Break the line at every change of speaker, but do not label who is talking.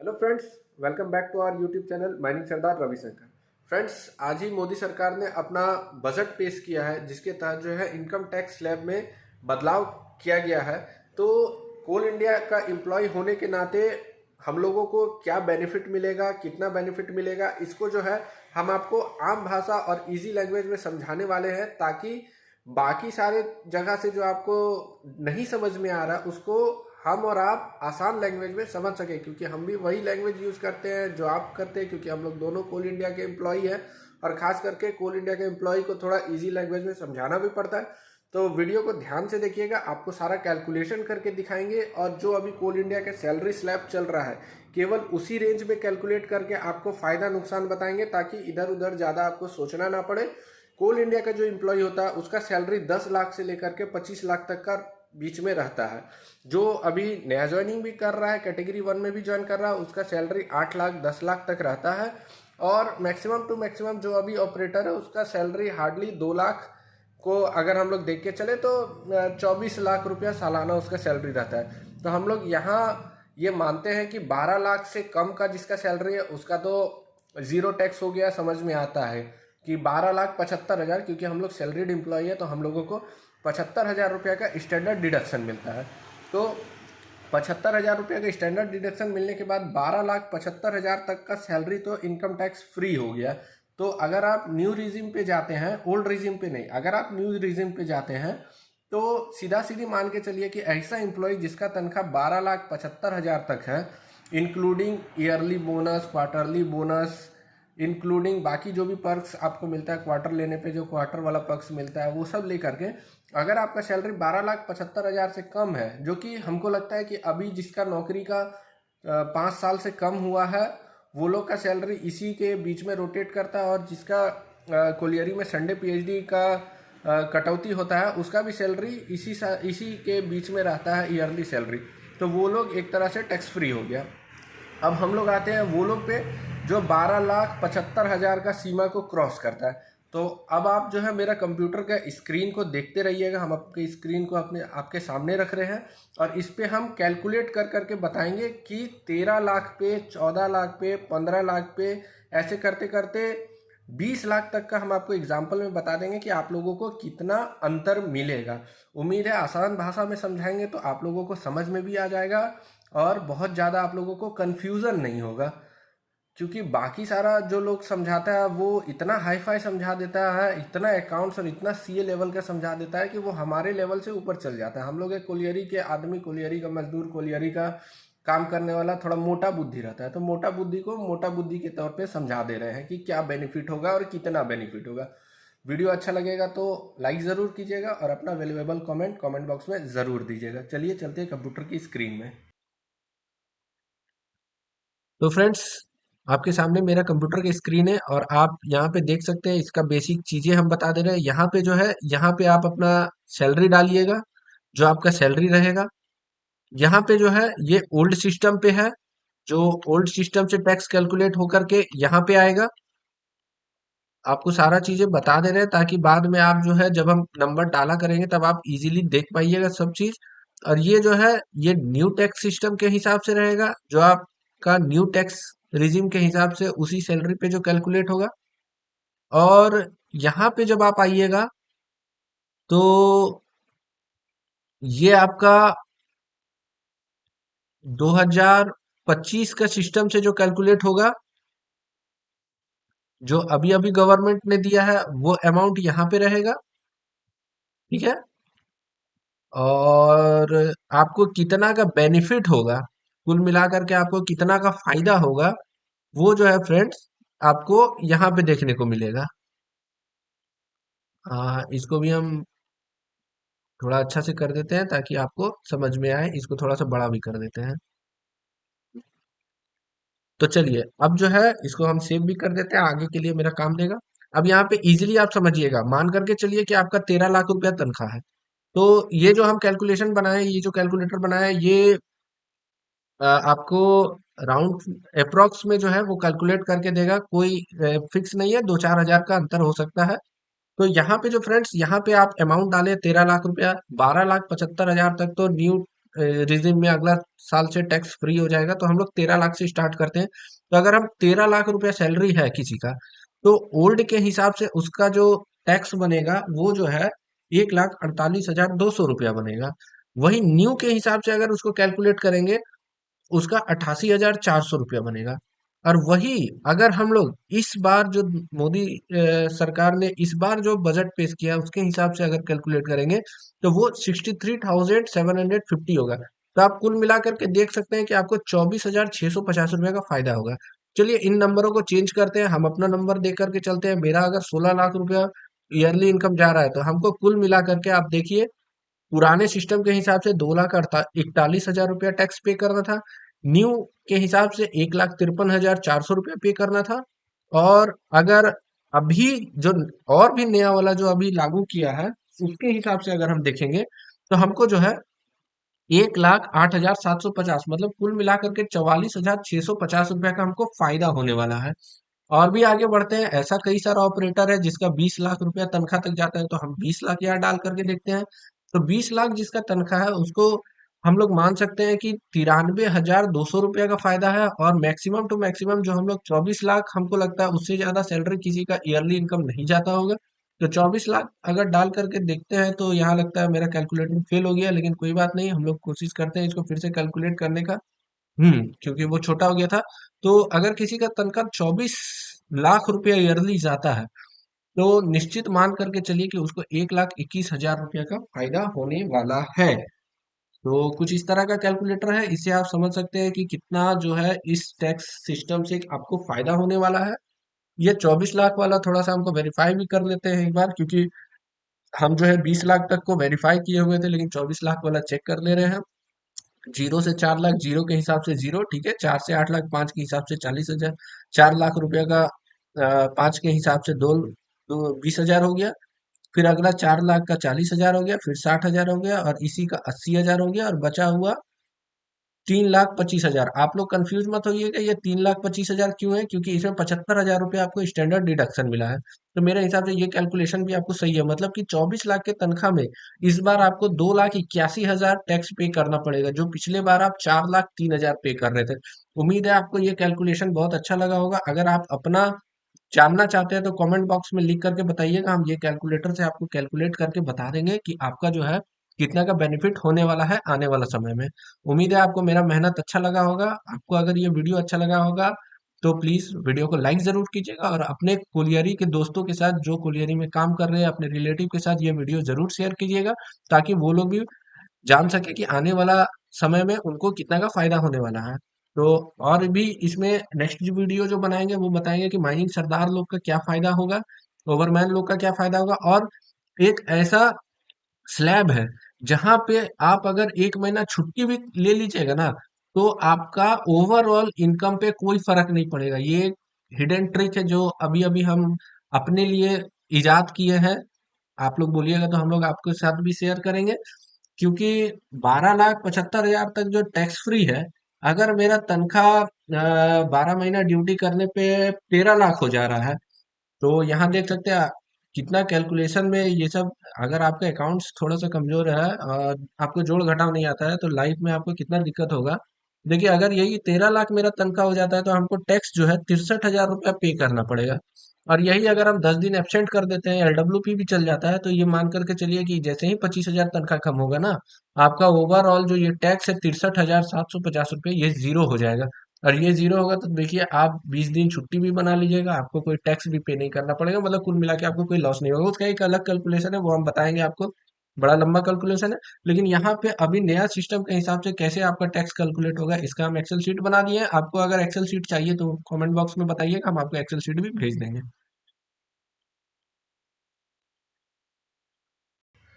Hello friends, welcome back to our YouTube channel mining Sardar Ravishankar. Friends, आज ही मोदी सरकार ने अपना बजट पेश किया है जिसके तहत जो है इनकम टैक्स स्लैब में बदलाव किया गया है। तो कोल इंडिया का एम्प्लॉय होने के नाते हम लोगों को क्या बेनिफिट मिलेगा, कितना बेनिफिट मिलेगा, इसको जो है हम आपको आम भाषा और इजी लैंग्वेज में समझाने वाले हैं, ताकि बाकी सारे जगह से जो आपको नहीं समझ में आ रहा उसको हम और आप आसान लैंग्वेज में समझ सके, क्योंकि हम भी वही लैंग्वेज यूज़ करते हैं जो आप करते हैं, क्योंकि हम लोग दोनों कोल इंडिया के एम्प्लॉय हैं। और ख़ास करके कोल इंडिया के एम्प्लॉय को थोड़ा इजी लैंग्वेज में समझाना भी पड़ता है। तो वीडियो को ध्यान से देखिएगा, आपको सारा कैलकुलेशन करके दिखाएंगे। और जो अभी कोल इंडिया के सैलरी स्लैब चल रहा है, केवल उसी रेंज में कैलकुलेट करके आपको फ़ायदा नुकसान बताएंगे, ताकि इधर उधर ज़्यादा आपको सोचना ना पड़े। कोल इंडिया का जो एम्प्लॉय होता है उसका सैलरी 10 लाख से लेकर के 25 लाख तक का बीच में रहता है। जो अभी नया ज्वाइनिंग भी कर रहा है, कैटेगरी 1 में भी ज्वाइन कर रहा है, उसका सैलरी 8 लाख 10 लाख तक रहता है। और मैक्सिमम टू मैक्सिमम जो अभी ऑपरेटर है उसका सैलरी हार्डली 2 लाख को अगर हम लोग देख के चले तो 24 लाख रुपया सालाना उसका सैलरी रहता है। तो हम लोग यहाँ ये मानते हैं कि 12 लाख से कम का जिसका सैलरी है उसका तो ज़ीरो टैक्स हो गया। समझ में आता है कि 12,75,000, क्योंकि हम लोग सैलरीड एम्प्लॉई है तो हम लोगों को 75,000 रुपये का स्टैंडर्ड डिडक्शन मिलता है। तो 75,000 रुपये का स्टैंडर्ड डिडक्शन मिलने के बाद 12,75,000 तक का सैलरी तो इनकम टैक्स फ्री हो गया। तो अगर आप न्यू रिजिम पे जाते हैं, ओल्ड रिजिम पे नहीं, अगर आप न्यू रिजिम पे जाते हैं तो सीधा सीधी मान के चलिए कि ऐसा एम्प्लॉय जिसका तनख्वाह 12,75,000 तक है, including yearly bonus, quarterly bonus, including बाकी जो भी पर्क्स आपको मिलता है, क्वार्टर लेने पे जो क्वार्टर वाला पर्क्स मिलता है वो सब लेकर के अगर आपका सैलरी 12,75,000 से कम है, जो कि हमको लगता है कि अभी जिसका नौकरी का 5 साल से कम हुआ है वो लोग का सैलरी इसी के बीच में रोटेट करता है। और जिसका कोलियरी में संडे पीएचडी का कटौती होता है उसका भी सैलरी इसी के बीच में रहता है, ईयरली सैलरी। तो वो लोग एक तरह से टैक्स फ्री हो गया। अब हम लोग आते हैं वो लोग पे जो 12,75,000 का सीमा को क्रॉस करता है। तो अब आप जो है मेरा कंप्यूटर का स्क्रीन को देखते रहिएगा। हम आपके स्क्रीन को आपके सामने रख रहे हैं और इस पे हम कैलकुलेट कर करके बताएंगे कि 13 लाख पे, 14 लाख पे, 15 लाख पे, ऐसे करते करते 20 लाख तक का हम आपको एग्जाम्पल में बता देंगे कि आप लोगों को कितना अंतर मिलेगा। उम्मीद है आसान भाषा में समझाएंगे तो आप लोगों को समझ में भी आ जाएगा और बहुत ज़्यादा आप लोगों को कन्फ्यूज़न नहीं होगा। क्योंकि बाकी सारा जो लोग समझाता है वो इतना हाई फाई समझा देता है, इतना अकाउंट्स और इतना सीए लेवल का समझा देता है कि वो हमारे लेवल से ऊपर चल जाता है। हम लोग एक कोलियरी के आदमी, कोलियरी का मजदूर, कोलियरी का काम करने वाला थोड़ा मोटा बुद्धि रहता है। तो मोटा बुद्धि को मोटा बुद्धि के तौर पे समझा दे रहे हैं कि क्या बेनिफिट होगा और कितना बेनिफिट होगा। वीडियो अच्छा लगेगा तो लाइक ज़रूर कीजिएगा और अपना वैल्यूएबल कमेंट बॉक्स में ज़रूर दीजिएगा। चलिए चलते हैं कंप्यूटर की स्क्रीन में। तो फ्रेंड्स, आपके सामने मेरा कंप्यूटर की स्क्रीन है और आप यहाँ पे देख सकते हैं इसका बेसिक चीजें हम बता दे रहे हैं। यहाँ पे जो है, यहाँ पे आप अपना सैलरी डालिएगा, जो आपका सैलरी रहेगा। यहाँ पे जो है ये ओल्ड सिस्टम पे है, जो ओल्ड सिस्टम से टैक्स कैलकुलेट होकर के यहाँ पे आएगा। आपको सारा चीजें बता दे रहे हैं ताकि बाद में आप जो है जब हम नंबर डाला करेंगे तब आप इजीली देख पाइएगा सब चीज। और ये जो है ये न्यू टैक्स सिस्टम के हिसाब से रहेगा, जो आपका न्यू टैक्स रिजिम के हिसाब से उसी सैलरी पे जो कैलकुलेट होगा। और यहाँ पे जब आप आइएगा तो ये आपका 2025 का सिस्टम से जो कैलकुलेट होगा, जो अभी अभी गवर्नमेंट ने दिया है वो अमाउंट यहाँ पे रहेगा। ठीक है। और आपको कितना का बेनिफिट होगा, कुल मिलाकर के आपको कितना का फायदा होगा, वो जो है फ्रेंड्स आपको यहाँ पे देखने को मिलेगा। इसको भी हम थोड़ा अच्छा से कर देते हैं ताकि आपको समझ में आए। इसको थोड़ा सा बड़ा भी कर देते हैं। तो चलिए अब जो है इसको हम सेव भी कर देते हैं, आगे के लिए मेरा काम देगा। अब यहाँ पे इजीली आप समझिएगा, मान करके चलिए कि आपका 13 लाख रुपया तनख्वाह है। तो ये जो हम कैलकुलेशन बनाए, ये जो कैलकुलेटर बनाया है, ये आपको राउंड अप्रोक्स में जो है वो कैलकुलेट करके देगा। कोई फिक्स नहीं है, 2-4 हजार का अंतर हो सकता है। तो यहाँ पे जो फ्रेंड्स, यहाँ पे आप अमाउंट डाले 13 लाख रुपया, 12,75,000 तक तो न्यू रिजिम में अगला साल से टैक्स फ्री हो जाएगा, तो हम लोग 13 लाख से स्टार्ट करते हैं। तो अगर हम 13 लाख रुपया सैलरी है किसी का, तो ओल्ड के हिसाब से उसका जो टैक्स बनेगा वो जो है 1,48,200 रुपया बनेगा। वही न्यू के हिसाब से अगर उसको कैलकुलेट करेंगे, उसका 88,400 रुपया बनेगा। और वही अगर हम लोग इस बार जो मोदी सरकार ने इस बार जो बजट पेश किया उसके हिसाब से अगर कैलकुलेट करेंगे, तो वो 63,750 होगा। तो आप कुल मिला करके देख सकते हैं कि आपको 24,650 रुपये का फायदा होगा। चलिए इन नंबरों को चेंज करते हैं, हम अपना नंबर दे करके चलते हैं। मेरा अगर 16 लाख रुपया ईयरली इनकम जा रहा है, तो हमको कुल मिला करके आप देखिए, पुराने सिस्टम के हिसाब से 2,41,000 रुपया टैक्स पे करना था। न्यू के हिसाब से 1,53,400 रुपया पे करना था। और अगर अभी जो और भी नया वाला जो अभी लागू किया है, उसके हिसाब से अगर हम देखेंगे, तो हमको जो है 1,08,750, मतलब कुल मिलाकर के 44,650 रुपया का हमको फायदा होने वाला है। और भी आगे बढ़ते हैं, ऐसा कई सारा ऑपरेटर है जिसका 20 लाख रुपया तनख्वाह तक जाता है, तो हम 20 लाख यहाँ डाल करके देखते हैं। तो 20 लाख जिसका तनख्वाह है उसको हम लोग मान सकते हैं कि 93,200 रुपया का फायदा है। और मैक्सिमम टू मैक्सिमम जो हम लोग 24 लाख, हमको लगता है उससे ज्यादा सैलरी किसी का ईयरली इनकम नहीं जाता होगा। तो 24 लाख अगर डाल करके देखते हैं, तो यहाँ लगता है मेरा कैलकुलेटर फेल हो गया, लेकिन कोई बात नहीं, हम लोग कोशिश करते हैं इसको फिर से कैलकुलेट करने का। क्योंकि वो छोटा हो गया था। तो अगर किसी का तनख्वाह 24 लाख रुपया ईयरली जाता है, तो निश्चित मान करके चलिए कि उसको 1,21,000 रुपया का फायदा होने वाला है। तो कुछ इस तरह का कैलकुलेटर है, इससे आप समझ सकते हैं कि कितना जो है इस टैक्स सिस्टम से आपको फायदा होने वाला है। ये 24 लाख वाला थोड़ा सा हमको वेरीफाई भी कर लेते हैं एक बार, क्योंकि हम जो है 20 लाख तक को वेरीफाई किए हुए थे, लेकिन 24 लाख वाला चेक कर ले रहे हैं। 0 से 4 लाख, 0 के हिसाब से 0, ठीक है। 4 से 8 लाख, 5 के हिसाब से 40,000। 4 लाख रुपए का 5 के हिसाब से दो 20,000 हो गया। फिर अगला 4 लाख का 40,000 हो गया, फिर 60,000 हो गया, और इसी का 80,000 हो गया, और बचा हुआ 3,25,000। आप लोग कंफ्यूज मत होइएगा, ये 3,25,000 क्यों है, क्योंकि इसमें 75,000 रुपये आपको स्टैंडर्ड डिडक्शन मिला है। तो मेरे हिसाब से ये कैलकुलेशन भी आपको सही है, मतलब कि 24 लाख के तनख्वाह में इस बार आपको 2,81,000 टैक्स पे करना पड़ेगा, जो पिछले बार आप 4,03,000 पे कर रहे थे। उम्मीद है आपको ये कैलकुलेशन बहुत अच्छा लगा होगा। अगर आप अपना जानना चाहते हैं तो कमेंट बॉक्स में लिख करके बताइएगा, हम ये कैलकुलेटर से आपको कैलकुलेट करके बता देंगे कि आपका जो है कितना का बेनिफिट होने वाला है आने वाला समय में। उम्मीद है आपको मेरा मेहनत अच्छा लगा होगा। आपको अगर ये वीडियो अच्छा लगा होगा, तो प्लीज वीडियो को लाइक जरूर कीजिएगा, और अपने कोलियरी के दोस्तों के साथ जो कोलियरी में काम कर रहे हैं, अपने रिलेटिव के साथ ये वीडियो जरूर शेयर कीजिएगा, ताकि वो लोग भी जान सके कि आने वाला समय में उनको कितना का फायदा होने वाला है। तो और भी इसमें नेक्स्ट वीडियो जो बनाएंगे वो बताएंगे कि माइनिंग सरदार लोग का क्या फायदा होगा, ओवरमैन लोग का क्या फायदा होगा। और एक ऐसा स्लैब है जहां पे आप अगर 1 महीना छुट्टी भी ले लीजिएगा ना, तो आपका ओवरऑल इनकम पे कोई फर्क नहीं पड़ेगा। ये हिडन ट्रिक है जो अभी अभी हम अपने लिए इजाद किए हैं। आप लोग बोलिएगा तो हम लोग आपके साथ भी शेयर करेंगे, क्योंकि 12,75,000 तक जो टैक्स फ्री है, अगर मेरा तनख्वाह 12 महीना ड्यूटी करने पे 13 लाख हो जा रहा है, तो यहाँ देख सकते हैं कितना कैलकुलेशन में ये सब। अगर आपका अकाउंट्स थोड़ा सा कमजोर है और आपको जोड़ घटाव नहीं आता है, तो लाइफ में आपको कितना दिक्कत होगा। देखिए अगर यही 13 लाख मेरा तनख्वाह हो जाता है, तो हमको टैक्स जो है 63,000 रुपया पे करना पड़ेगा। और यही अगर हम 10 दिन एब्सेंट कर देते हैं, एलडब्ल्यूपी भी चल जाता है, तो ये मान करके चलिए कि जैसे ही 25,000 तनख्वाह कम होगा ना, आपका ओवरऑल जो ये टैक्स है 63,750 रुपये, ये जीरो हो जाएगा। और ये जीरो होगा तो देखिए आप 20 दिन छुट्टी भी बना लीजिएगा, आपको कोई टैक्स भी पे नहीं करना पड़ेगा, मतलब कुल मिला के आपको कोई लॉस नहीं होगा। उसका एक अलग कैलकुलेशन है, वो हम बताएंगे आपको, बड़ा लंबा कैलकुलेशन है। लेकिन यहाँ पे अभी नया सिस्टम के हिसाब से कैसे आपका टैक्स कैलकुलेट होगा, इसका हम एक्सेल शीट बना दिए हैं। आपको अगर एक्सेल शीट चाहिए तो कमेंट बॉक्स में बताइएगा, हम आपको एक्सेल शीट भी भेज देंगे।